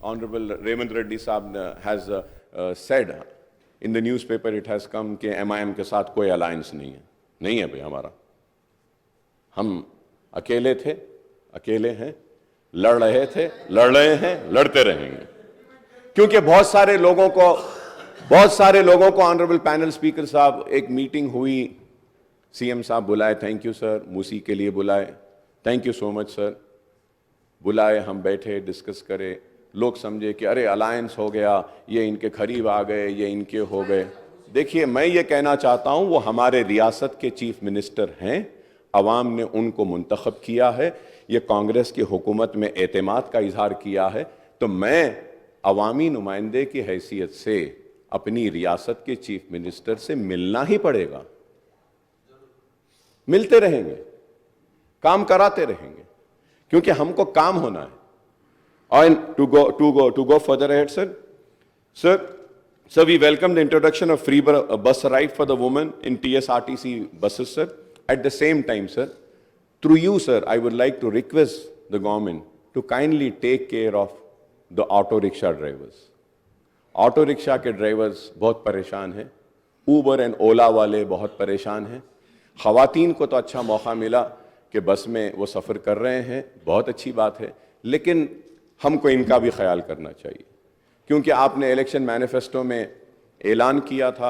Honorable Revant Reddy साहब has said in the newspaper it has come कि MIM के साथ कोई alliance नहीं है भाई हमारा। हम अकेले थे, अकेले हैं, लड़ रहे थे, लड़ रहे हैं, लड़ते रहेंगे। क्योंकि बहुत सारे लोगों को ऑनरेबल पैनल स्पीकर साहब एक मीटिंग हुई, सीएम साहब बुलाए, थैंक यू सर, मूसी के लिए बुलाए, thank you so much sir, बुलाए, हम बैठे, डिस्कस करे, लोग समझे कि अरे अलायंस हो गया, ये इनके करीब आ गए, ये इनके हो गए। देखिए, मैं ये कहना चाहता हूं, वो हमारे रियासत के चीफ मिनिस्टर हैं, अवाम ने उनको मुंतखब किया है, ये कांग्रेस की हुकूमत में एतमाद का इजहार किया है, तो मैं अवामी नुमाइंदे की हैसियत से अपनी रियासत के चीफ मिनिस्टर से मिलना ही पड़ेगा। मिलते रहेंगे, काम कराते रहेंगे, क्योंकि हमको काम होना है। And to go further ahead, sir, we welcome the introduction of free bus ride for the women in TSRTC buses, sir. At the same time, sir, through you, sir, I would like to request the government to kindly take care of the auto rickshaw drivers. Auto rickshaw के drivers बहुत परेशान हैं, Uber and ओला वाले बहुत परेशान हैं। ख़वातीन को तो अच्छा मौका मिला कि बस में वो सफ़र कर रहे हैं, बहुत अच्छी बात है, लेकिन हमको इनका भी ख्याल करना चाहिए, क्योंकि आपने इलेक्शन मैनिफेस्टो में ऐलान किया था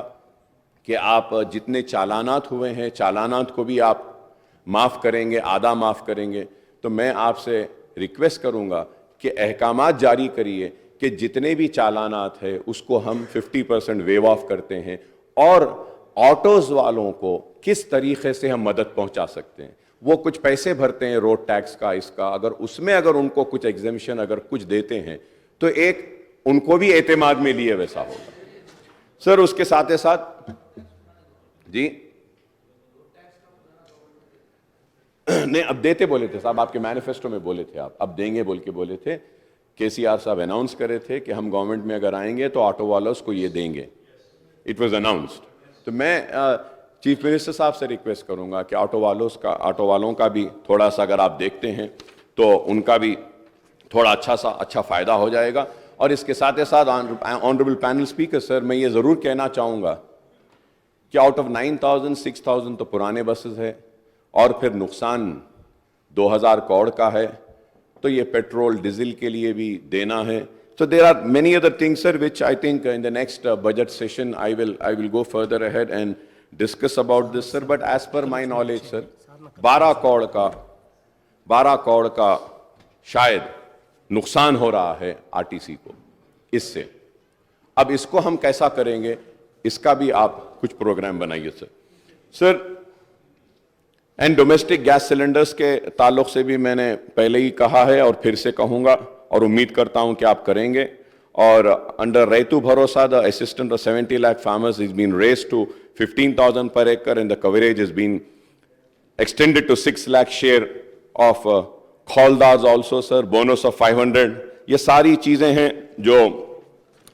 कि आप जितने चालानात हुए हैं, चालानात को भी आप माफ़ करेंगे, आधा माफ़ करेंगे। तो मैं आपसे रिक्वेस्ट करूँगा कि अहकामात जारी करिए कि जितने भी चालानात है उसको हम 50% वेव ऑफ करते हैं, और ऑटोज़ वालों को किस तरीक़े से हम मदद पहुंचा सकते हैं। वो कुछ पैसे भरते हैं रोड टैक्स का, इसका, अगर उसमें अगर उनको कुछ एग्जेम्पशन अगर कुछ देते हैं तो एक उनको भी एतमाद में लिए वैसा होगा। सर, उसके साथ ही साथ जी नहीं, अब देते बोले थे साहब, आपके मैनिफेस्टो में बोले थे, आप अब देंगे बोल के बोले थे। केसीआर साहब अनाउंस करे थे कि हम गवर्नमेंट में अगर आएंगे तो ऑटो वालों को ये देंगे, इट वाज अनाउंस्ड। तो मैं चीफ मिनिस्टर साहब से रिक्वेस्ट करूंगा कि ऑटो वालों का भी थोड़ा सा अगर आप देखते हैं तो उनका भी थोड़ा अच्छा फ़ायदा हो जाएगा। और इसके साथ ही साथ ऑनरेबल पैनल स्पीकर सर, मैं ये ज़रूर कहना चाहूँगा कि आउट ऑफ 9,000 6,000 तो पुराने बसेस है, और फिर नुकसान 2,000 करोड़ का है, तो ये पेट्रोल डीजल के लिए भी देना है। So there are many other things, sir, which I think in the next budget session I will go further ahead and discuss about this, sir. But as per my knowledge, sir, 12 crore का शायद नुकसान हो रहा है RTC को इससे। अब इसको हम कैसा करेंगे, इसका भी आप कुछ प्रोग्राम बनाइए sir. Sir, and domestic gas cylinders के ताल्लुक से भी मैंने पहले ही कहा है और फिर से कहूँगा, और उम्मीद करता हूँ कि आप करेंगे। और under Rythu Bharosa the assistant of 70 lakh farmers is been raised to 15,000 per acre and the coverage has been extended to 6 lakh share of खौलदार्स also, sir, bonus of 500। ये सारी चीज़ें हैं जो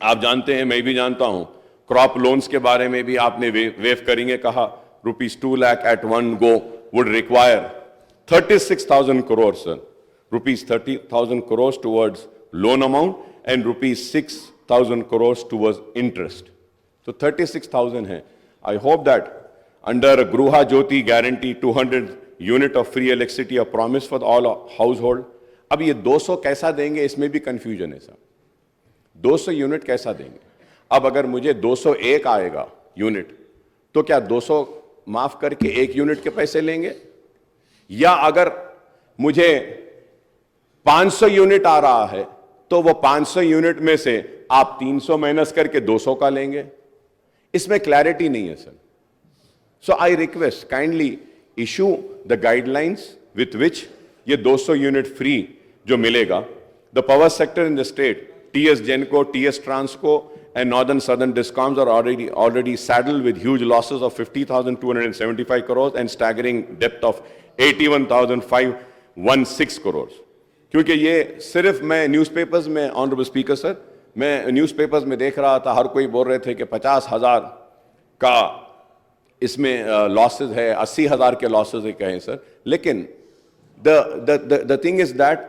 आप जानते हैं, मैं भी जानता हूँ। क्रॉप लोन्स के बारे में भी आपने वेव करेंगे कहा, ₹2 lakh at one go would require 36,000 crores, sir. ₹30,000 crores towards loan amount and ₹6,000 crores towards interest. So 36,000 है। I hope that under Gruha Jyoti guarantee 200 unit of free electricity a promise for all household। अब ये 200 कैसा देंगे, इसमें भी confusion है sir. 200 unit कैसा देंगे? अब अगर मुझे 201 आएगा यूनिट, तो क्या 200 माफ करके 1 यूनिट के पैसे लेंगे? या अगर मुझे 500 यूनिट आ रहा है तो वो 500 यूनिट में से आप 300 माइनस करके 200 का लेंगे? इसमें क्लैरिटी नहीं है sir. So I request kindly issue the guidelines with which ये 200 यूनिट फ्री जो मिलेगा। The power sector in the state, TS Genco, TS Transco and Northern Southern Discoms are already saddled with huge losses of 50,275 crores and staggering debt of 81,516 crores। क्योंकि ये सिर्फ मैं newspapers में, honourable speaker sir, मैं newspapers में देख रहा था, हर कोई बोल रहे थे कि 50,000 का इसमें लॉसेज है, 80,000 के लॉसेज है कहें सर। लेकिन द थिंग इज दैट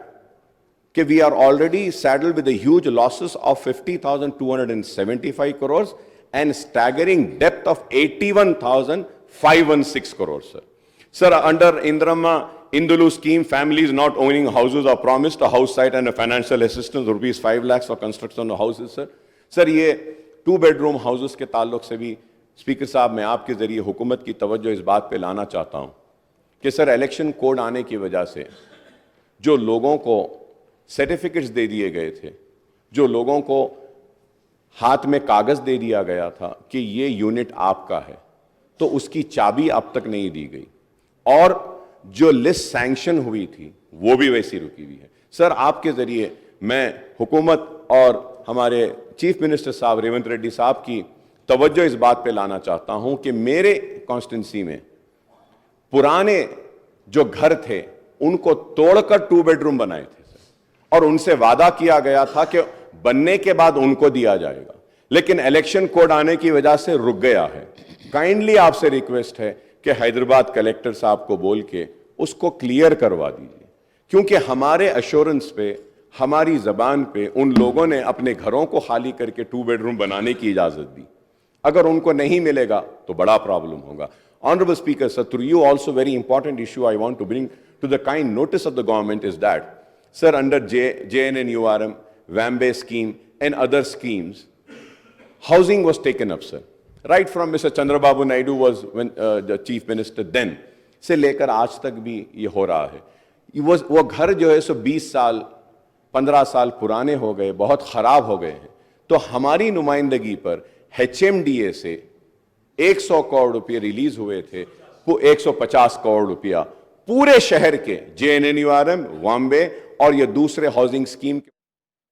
कि we are already saddled with the huge losses of 50,275 crores and staggering debt of 81,516 crores, sir. Sir, under Indulu scheme, families not owning houses are promised a house site and a financial assistance rupees 5 lakhs for construction of houses, sir. Sir, ये 2 bedroom houses के ताल्लुक से भी speaker साहब मैं आपके जरिए हुकूमत की तवज्जो इस बात पे लाना चाहता हूं कि सर इलेक्शन कोड आने की वजह से जो लोगों को सर्टिफिकेट्स दे दिए गए थे, जो लोगों को हाथ में कागज दे दिया गया था कि ये यूनिट आपका है, तो उसकी चाबी अब तक नहीं दी गई और जो लिस्ट सैंक्शन हुई थी वो भी वैसी रुकी हुई है। सर, आपके जरिए मैं हुकूमत और हमारे चीफ मिनिस्टर साहब रेवंत रेड्डी साहब की तवज्जो इस बात पे लाना चाहता हूं कि मेरे कॉन्स्टिट्यूंसी में पुराने जो घर थे उनको तोड़कर 2 बेडरूम बनाए थे और उनसे वादा किया गया था कि बनने के बाद उनको दिया जाएगा, लेकिन इलेक्शन कोड आने की वजह से रुक गया है। काइंडली आपसे रिक्वेस्ट है कि हैदराबाद कलेक्टर साहब को बोल के उसको क्लियर करवा दीजिए, क्योंकि हमारे एश्योरेंस पे, हमारी जबान पे उन लोगों ने अपने घरों को खाली करके 2 बेडरूम बनाने की इजाजत दी। अगर उनको नहीं मिलेगा तो बड़ा प्रॉब्लम होगा। Honorable Speaker, sir, through you also very important issue I want to bring to the kind notice of the government is that, sir, under JNNURM, WAMBE scheme and other schemes, housing was taken up, sir. Right from Mr. Chandrababu Naidu was when the chief minister then, से लेकर आज तक भी ये हो रहा है। वो घर जो है सो 20 साल 15 साल पुराने हो गए, बहुत खराब हो गए हैं। तो हमारी नुमाइंदगी पर HMDA से 100 करोड़ रुपए रिलीज हुए थे, वो 150 करोड़ रुपया पूरे शहर के JNNURM, वाम्बे और ये दूसरे हाउसिंग स्कीम